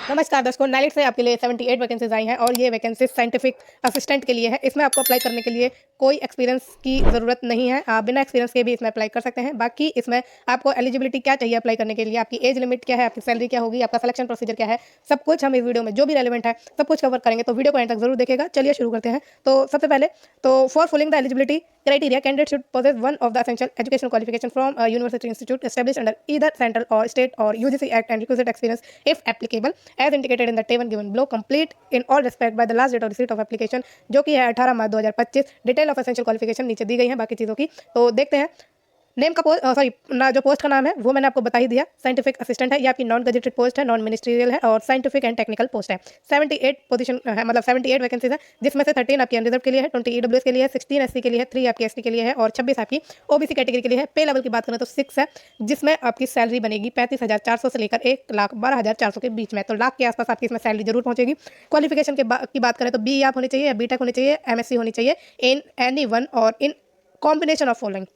नमस्कार दोस्तों, नाइलिट से आपके लिए 78 वैकेंसीज आई हैं और ये वैकेंसीज साइंटिफिक असिस्टेंट के लिए है। इसमें आपको अप्लाई करने के लिए कोई एक्सपीरियंस की ज़रूरत नहीं है। आप बिना एक्सपीरियंस के भी इसमें अप्लाई कर सकते हैं। बाकी इसमें आपको एलिजिबिलिटी क्या चाहिए अप्लाई करने के लिए, आपकी एज लिमिट क्या है, आपकी सैलरी क्या होगी, आपका सिलेक्शन प्रोसीजर क्या है, सब कुछ हम इस वीडियो में जो भी रेलिवेंट है सब कुछ कवर करेंगे। तो वीडियो को एंड तक जरूर देखिएगा। चलिए शुरू करते हैं। तो सबसे पहले तो for फुलिंग the eligibility criteria, candidate should possess one of the essential educational qualification from a university institute established under either central or state or UGC Act and requisite experience if applicable as indicated in the table given below, complete in all respect by the last date of receipt of application जो कि है 18 मार्च 2025। Detail of essential qualification नीचे दी गई है बाकी चीज़ों की। तो देखते हैं नेम का पोस्ट, सॉरी ना, जो पोस्ट का नाम है वो मैंने आपको बता ही दिया, साइंटिफिक असिस्टेंट है। ये आपकी नॉन गजेटेड पोस्ट है, नॉन मिनिस्ट्रियल है और साइंटिफिक एंड टेक्निकल पोस्ट है। 78 पोजीशन है, मतलब 78 वैकेंसीज है, जिसमें से 13 आपकी अनरिजर्व के लिए है, 20 ईडब्ल्यूएस के लिए है, 16 एससी के लिए है, 3 आपकी एसटी के लिए है और 26 आपकी ओबीसी कैटेगरी के लिए है। पे लेवल की बात करें तो 6 है, जिसमें आपकी सैलरी बनेगी 35,400 से लेकर 1,12,400 के बीच में। तो लाख के आसपास आपकी इसमें सैलरी जरूर पहुंचेगी। क्वालिफिकेशन की बात करें तो बी आप होनी चाहिए या बीटेक होनी चाहिए, एमएससी होनी चाहिए इन एनी वन और इन कॉम्बिनेशन ऑफ फॉलोइंग।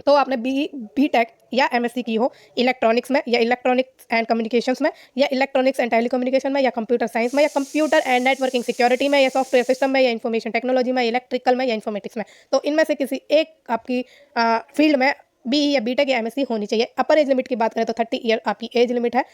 तो आपने बीटेक या एमएससी की हो इलेक्ट्रॉनिक्स में या इलेक्ट्रॉनिक्स एंड कम्युनिकेशंस में या इलेक्ट्रॉनिक्स एंड टेलीकम्युनिकेशन में या कंप्यूटर साइंस में या कंप्यूटर एंड नेटवर्किंग सिक्योरिटी में या सॉफ्टवेयर सिस्टम में या इन्फॉर्मेशन टेक्नोलॉजी में, इलेक्ट्रिकल में या इन्फॉर्मेटिक्स में। तो इनमें से किसी एक आपकी फील्ड में बी या बीटेक या एमएससी होनी चाहिए। अपर एज लिमिट की बात करें तो 30 ईयर आपकी एज लिमिट है।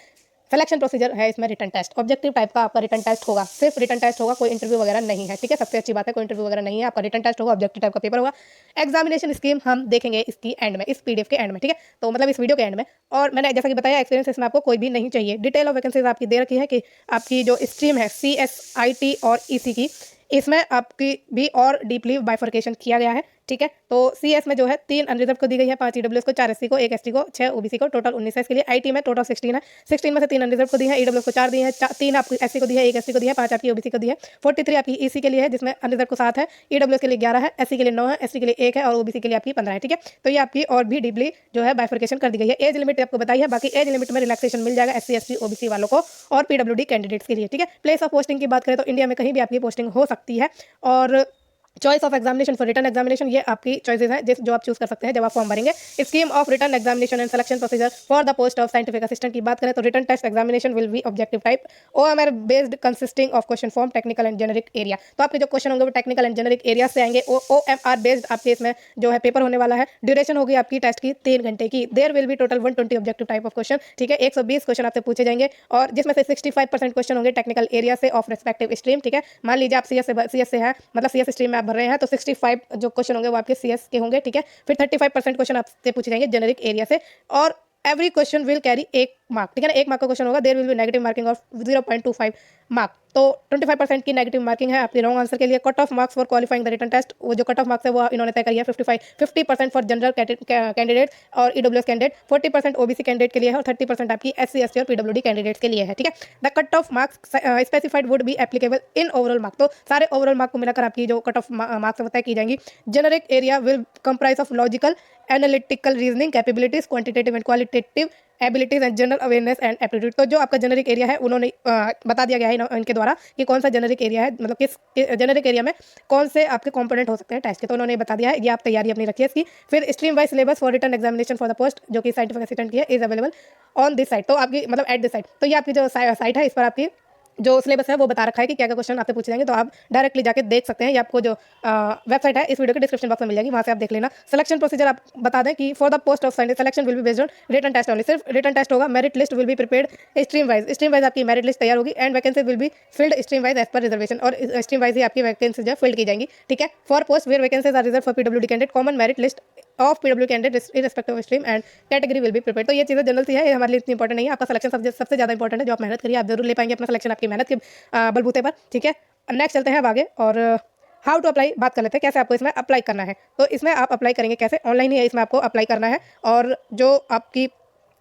सिलेक्शन प्रोसीजर है इसमें रिटन टेस्ट, ऑब्जेक्टिव टाइप का आपका रिटन टेस्ट होगा, सिर्फ रिटन टेस्ट होगा, कोई इंटरव्यू वगैरह नहीं है। ठीक है, सबसे अच्छी बात है, कोई इंटरव्यू वगैरह नहीं है, आपका रिटन टेस्ट होगा, ऑब्जेक्टिव टाइप का पेपर होगा। एग्जामिनेशन स्कीम हम देखेंगे इसकी एंड में, इस पीडीएफ के एंड में। ठीक है, तो मतलब इस वीडियो के एंड में। और मैंने जैसा कि बताया, एक्सपीरियंस इसमें आपको कोई भी नहीं चाहिए। डिटेल ऑफ वैकेंसीज आपकी दे रखी है कि आपकी जो स्ट्रीम है CSIT और EC की, इसमें आपकी भी और डीपली बाइफर्केशन किया गया है। ठीक है, तो CS में जो है 3 अनरिजर्व को दी गई है, 5 ईडब्ल्यूएस को, 4 एससी को, 1 एसटी को, 6 ओबीसी को, टोटल 19 है इसके लिए। IT में टोटल 16 है, 16 में से 3 अनरिजर्व को दी है, ईडब्ल्यूएस को 4 दी है, 3 आपकी एससी को दी है, 1 एसटी को दी है, 5 आपकी ओबीसी को दी है। 43 आपकी EC के लिए है, जिसमें अनरिजर्व को 7 है, ईडब्ल्यूएस के लिए 11 है, एससी के लिए 9 है, एसटी के लिए 1 है और ओबीसी के लिए आपकी 15 है। ठीक है, तो ये आपकी और भी डीपली जो है बाइफर्केशन कर दी गई है। एज लिमिट आपको बताई है, बाकी एज लिमिट में रिलैक्सेशन मिल जाएगा SC ST OBC वालों को और PWD कैंडिडेट्स के लिए। ठीक है, प्लेस ऑफ पोस्टिंग की बात करें तो इंडिया में कहीं भी आपकी पोस्टिंग हो सकती है। और choice of examination for written examination, ये आपकी चॉइसेस हैं जो आप चूज कर सकते हैं जब आप फॉर्म भरेंगे। Scheme of written examination and selection procedure for the post of scientific assistant की बात करें तो written test examination will be objective type, OMR based consisting of question form technical and generic area. तो आपके जो question होंगे वो technical and generic area से आएंगे। OMR बेस्ड आपके इसमें जो है पेपर होने वाला है। ड्यूरेशन होगी आपकी टेस्ट की 3 घंटे की। There will be total 120 objective type of question. ठीक है, 120 क्वेश्चन आपसे पूछे जाएंगे और जिसमें से 65% क्वेश्चन होंगे टेक्निकल एरिया से ऑफ रेस्पेक्टिव स्ट्रीम। ठीक है, मान लीजिए आप CS से है, मतलब CS स्ट्रीम में आप भर रहे हैं, तो 65 जो क्वेश्चन होंगे वो आपके CS के होंगे। ठीक है, फिर 35% क्वेश्चन आपसे पूछे जाएंगे जेनरिक एरिया से और every question will carry 1 mark. ठीक है ना, 1 मार्क का क्वेश्चन होगा। There will be negative marking of 0.25 mark. तो 25% की नेगेटिव मार्किंग है आपके रॉन्ग आंसर के लिए। Cut off marks for qualifying the written test, वो जो कट ऑफ मार्क्स है वो इन्होंने तय करी है 50% फॉर जनरल कैंडिडेट और ईडब्ल्यूएस कैंडिडेट, 40% ओबीसी कैंडिडेट के लिए है और 30% आपकी SC ST और PWD कैंडिडेट्स के लिए है। ठीक है, the cut off marks specified would be applicable in overall mark. तो सारे ओवरऑल मार्क को मिलाकर आपकी जो कट ऑफ मार्क्स तय की जाएंगी। Generic area will comprise of logical analytical reasoning capabilities, quantitative and qualitative abilities and general awareness and aptitude. तो जो आपका जेनरिक एरिया है उन्होंने बता दिया गया है इनके द्वारा कि कौन सा जेनरिक एरिया है, मतलब किस जेनरिक एरिया में कौन से आपके कंपोनेंट हो सकते हैं टेस्ट के, तो उन्होंने बता दिया है। ये आप तैयारी अपनी रखिए इसकी। फिर stream wise syllabus for written examination for the post जो कि साइंटिफिक असिस्टेंट की है is available on this site. तो आपकी मतलब एट दिस साइट, तो ये आपकी जो साइट है इस पर आपकी जो सिलेबस है वो बता रखा है कि क्या क्या क्वेश्चन आपसे पूछे जाएंगे। तो आप डायरेक्टली जाके देख सकते हैं। ये आपको जो वेबसाइट है इस वीडियो के डिस्क्रिप्शन बॉक्स में मिल जाएगी, वहाँ से आप देख लेना। सिलेक्शन प्रोसीजर आप बता दें कि for the post of scientist selection will be based on written test only, सिर्फ रिटन टेस्ट होगा। Merit list will be prepared stream wise आपकी मेरिट लिस्ट तैयार होगी and vacancy will be filled stream wise as per reservation, और stream wise ही आपकी vacancy जो filled की जाएंगी। ठीक है, for post where vacancies are reserve for PWD candidate, common merit list of PWD candidate irrespective of stream and category will be prepared. तो ये चीज़ें जनरल सी है, ये हमारे लिए इतनी इंपॉर्टेंट नहीं है। आपका सिलेक्शन सबसे ज़्यादा इंपॉर्टेंट है। जो आप मेहनत करिए आप जरूर ले पाएंगे अपना सिलेक्शन आपकी मेहनत के बलबूते पर। ठीक है, नेक्स्ट चलते हैं अब आगे और हाउ टू अप्लाई बात कर लेते हैं, कैसे आपको इसमें अप्लाई करना है। तो इसमें आप अप्लाई करेंगे कैसे, ऑनलाइन ही है इसमें आपको अप्लाई करना है। और जो आपकी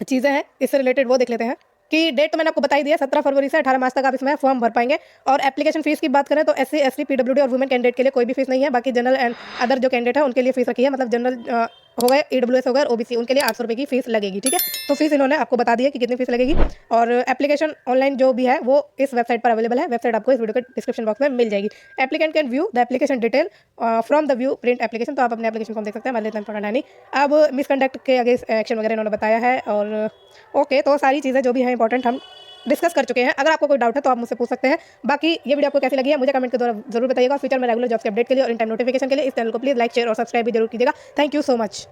चीज़ें हैं इससे रिलेटेड वो देख लेते हैं कि डेट तो मैंने आपको बताई दिया, 17 फरवरी से 18 मार्च तक आप इसमें फॉर्म भर पाएंगे। और एप्लीकेशन फीस की बात करें तो SC ST PWD और वुमेन कैंडिडेट के लिए कोई भी फीस नहीं है। बाकी जनरल एंड अदर जो कैंडिडेट है उनके लिए फीस रखी है, मतलब जनरल हो गए, EWS हो गए, OBC, उनके लिए 800 रुपये की फीस लगेगी। ठीक है, तो फीस इन्होंने आपको बता दी है कि कितनी फीस लगेगी। और एप्लीकेशन ऑनलाइन जो भी है वो इस वेबसाइट पर अवेलेबल है। वेबसाइट आपको इस वीडियो के डिस्क्रिप्शन बॉक्स में मिल जाएगी। Applicant can view the application detail from the view print application. तो आप अपने एप्लीकेशन फॉर्म देख सकते हैं, मान लेते हैं इंपॉर्टेंट है नहीं। अब मिसकंडक्ट के आगे एक्शन वगैरह इन्होंने बताया है और ओके, तो सारी चीज़ें जो भी हैं इंपॉर्टेंट हम डिस्कस कर चुके हैं। अगर आपको कोई डाउट है तो आप मुझसे पूछ सकते हैं। बाकी ये वीडियो आपको कैसी लगी है मुझे कमेंट के द्वारा जरूर बताइएगा। फ्यूचर में रेगुलर जॉब्स के अपडेट के लिए और इन टाइम नोटिफिकेशन के लिए इस चैनल को प्लीज लाइक, शेयर और सब्सक्राइब भी जरूर कीजिएगा। Thank you so much.